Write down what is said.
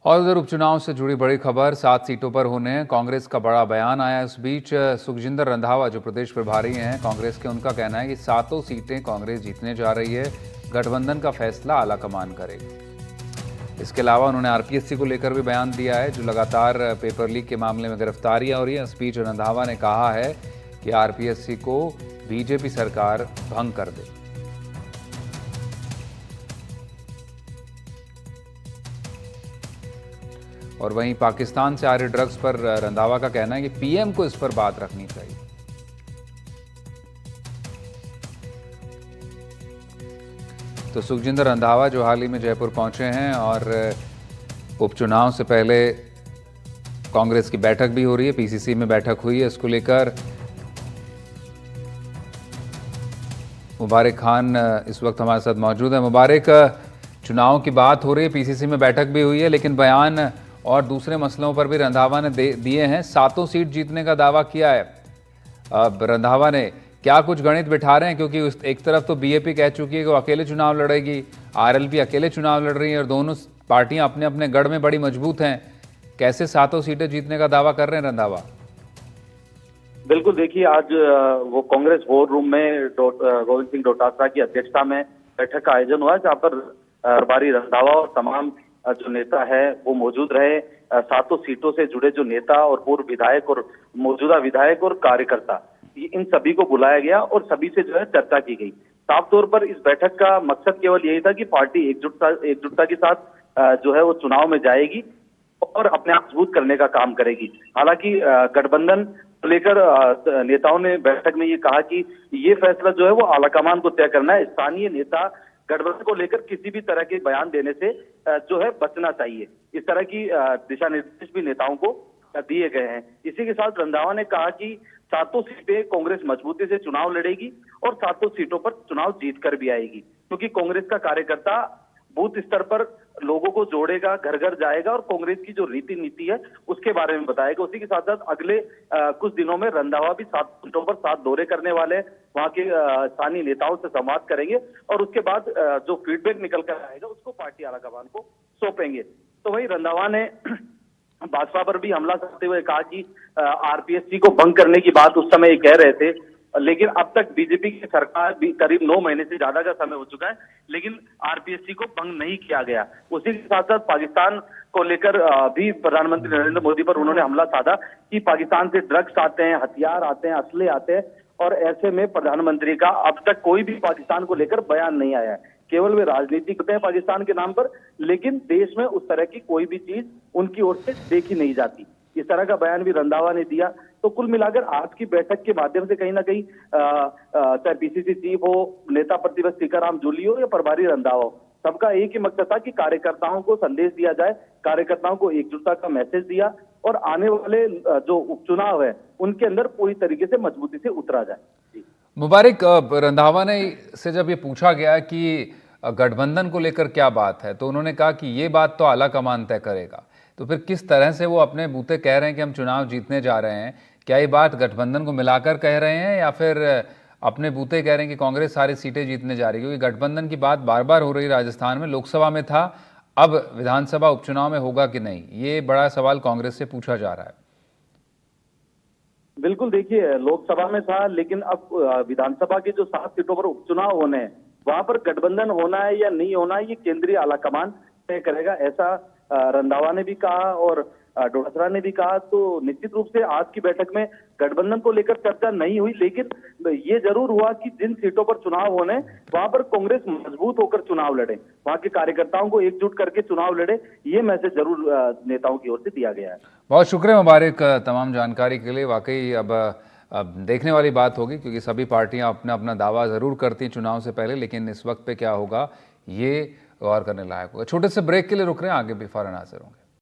और उधर उपचुनाव से जुड़ी बड़ी खबर, 7 सीटों पर होने हैं। कांग्रेस का बड़ा बयान आया। इस बीच सुखजिंदर रंधावा जो प्रदेश प्रभारी हैं कांग्रेस के, उनका कहना है कि 7 सीटें कांग्रेस जीतने जा रही है। गठबंधन का फैसला आलाकमान करेगी। इसके अलावा उन्होंने आरपीएससी को लेकर भी बयान दिया है, जो लगातार पेपर लीक के मामले में गिरफ्तारियां हो रही हैं। इस बीच रंधावा ने कहा है कि आरपीएससी को बीजेपी सरकार भंग कर दे। और वहीं पाकिस्तान से आ रहे ड्रग्स पर रंधावा का कहना है कि पीएम को इस पर बात रखनी चाहिए। तो सुखजिंदर रंधावा जो हाल ही में जयपुर पहुंचे हैं और उपचुनाव से पहले कांग्रेस की बैठक भी हो रही है, पीसीसी में बैठक हुई है, इसको लेकर मुबारक खान इस वक्त हमारे साथ मौजूद है। मुबारक, चुनाव की बात हो रही है, पीसीसी में बैठक भी हुई है, लेकिन बयान और दूसरे मसलों पर भी रंधावा ने दिए हैं। 7 सीट जीतने का दावा किया है। अब रंधावा ने क्या कुछ गणित बिठा रहे हैं, क्योंकि एक तरफ तो बीएपी कह चुकी है कि वो अकेले चुनाव लड़ेगी, आरएलपी अकेले चुनाव लड़ रही है और दोनों पार्टियां अपने अपने गढ़ में बड़ी मजबूत हैं। कैसे 7 सीटें जीतने का दावा कर रहे हैं रंधावा? बिल्कुल, देखिए आज वो कांग्रेस वॉर रूम में गोविंद सिंह डोटासरा की अध्यक्षता में बैठक का आयोजन हुआ, जहाँ पर प्रभारी रंधावा और तमाम जो नेता है वो मौजूद रहे। 7 सीटों से जुड़े जो नेता और पूर्व विधायक और मौजूदा विधायक और कार्यकर्ता, इन सभी को बुलाया गया और सभी से जो है चर्चा की गई। साफ तौर पर इस बैठक का मकसद केवल यही था कि पार्टी एकजुटता के साथ जो है वो चुनाव में जाएगी और अपने आप मजबूत करने का काम करेगी। हालांकि गठबंधन को लेकर नेताओं ने बैठक में ये कहा कि ये फैसला जो है वो आलाकमान को तय करना है। स्थानीय नेता गठबंधन को लेकर किसी भी तरह के बयान देने से जो है बचना चाहिए। इस तरह की दिशा निर्देश भी नेताओं को दिए गए हैं। इसी के साथ रंधावा ने कहा कि 7 सीटें कांग्रेस मजबूती से चुनाव लड़ेगी और 7 सीटों पर चुनाव जीत कर भी आएगी, क्योंकि कांग्रेस का कार्यकर्ता बूथ स्तर पर लोगों को जोड़ेगा, घर घर जाएगा और कांग्रेस की जो रीति नीति है उसके बारे में बताएगा। उसी के साथ साथ अगले कुछ दिनों में रंधावा भी 7 सीटों पर 7 दौरे करने वाले, वहां के स्थानीय नेताओं से संवाद करेंगे और उसके बाद जो फीडबैक निकल कर आएगा उसको पार्टी आलाकमान को सौंपेंगे। तो वही रंधावा ने भाजपा पर भी हमला करते हुए कहा कि आरपीएससी को भंग करने की बात उस समय कह रहे थे, लेकिन अब तक बीजेपी की सरकार भी करीब 9 महीने से ज्यादा का समय हो चुका है, लेकिन आरपीएससी को भंग नहीं किया गया। उसी के साथ साथ पाकिस्तान को लेकर भी प्रधानमंत्री नरेंद्र मोदी पर उन्होंने हमला साधा कि पाकिस्तान से ड्रग्स आते हैं, हथियार आते हैं, असले आते हैं, और ऐसे में प्रधानमंत्री का अब तक कोई भी पाकिस्तान को लेकर बयान नहीं आया है। केवल वे राजनीति करते हैं पाकिस्तान के नाम पर, लेकिन देश में उस तरह की कोई भी चीज उनकी ओर से देखी नहीं जाती। इस तरह का बयान भी रंधावा ने दिया। तो कुल मिलाकर आज की बैठक के माध्यम से कहीं ना कहीं चाहे पीसीसी चीफ हो, नेता प्रतिपक्ष टीकाराम जूली हो या प्रभारी रंधावा हो, सबका एक ही मकसद था कि कार्यकर्ताओं को संदेश दिया जाए, कार्यकर्ताओं को एकजुटता का मैसेज दिया और आने वाले जो उपचुनाव है उनके अंदर पूरी तरीके से मजबूती से उतरा जाए। मुबारक, रंधावा ने से जब ये पूछा गया कि गठबंधन को लेकर क्या बात है, तो उन्होंने कहा कि ये बात तो आलाकमान तय करेगा। तो फिर किस तरह से वो अपने बूते कह रहे हैं कि हम चुनाव जीतने जा रहे हैं? क्या ये बात गठबंधन को मिलाकर कह रहे हैं या फिर अपने बूते कह रहे हैं कि कांग्रेस सारी सीटें जीतने जा रही है? क्योंकि गठबंधन की बात बार बार हो रही, राजस्थान में लोकसभा में था, अब विधानसभा उपचुनाव में होगा कि नहीं, ये बड़ा सवाल कांग्रेस से पूछा जा रहा है। बिल्कुल, देखिए लोकसभा में था, लेकिन अब विधानसभा की जो 7 सीटों पर उपचुनाव होने हैं वहां पर गठबंधन होना है या नहीं होना है, ये केंद्रीय आलाकमान तय करेगा, ऐसा रंधावा ने भी कहा और डोटासरा ने भी कहा। तो निश्चित रूप से आज की बैठक में गठबंधन को लेकर चर्चा नहीं हुई, लेकिन ये जरूर हुआ कि जिन सीटों पर चुनाव होने वहां पर कांग्रेस मजबूत होकर चुनाव लड़े, वहां के कार्यकर्ताओं को एकजुट करके चुनाव लड़े, ये मैसेज जरूर नेताओं की ओर से दिया गया है। बहुत शुक्रिया मुबारक तमाम जानकारी के लिए। वाकई अब देखने वाली बात होगी, क्योंकि सभी पार्टियां अपना अपना दावा ज़रूर करती हैं चुनाव से पहले, लेकिन इस वक्त पे क्या होगा ये गौर करने लायक होगा। छोटे से ब्रेक के लिए रुक रहे हैं, आगे भी फौरन हाजिर होंगे।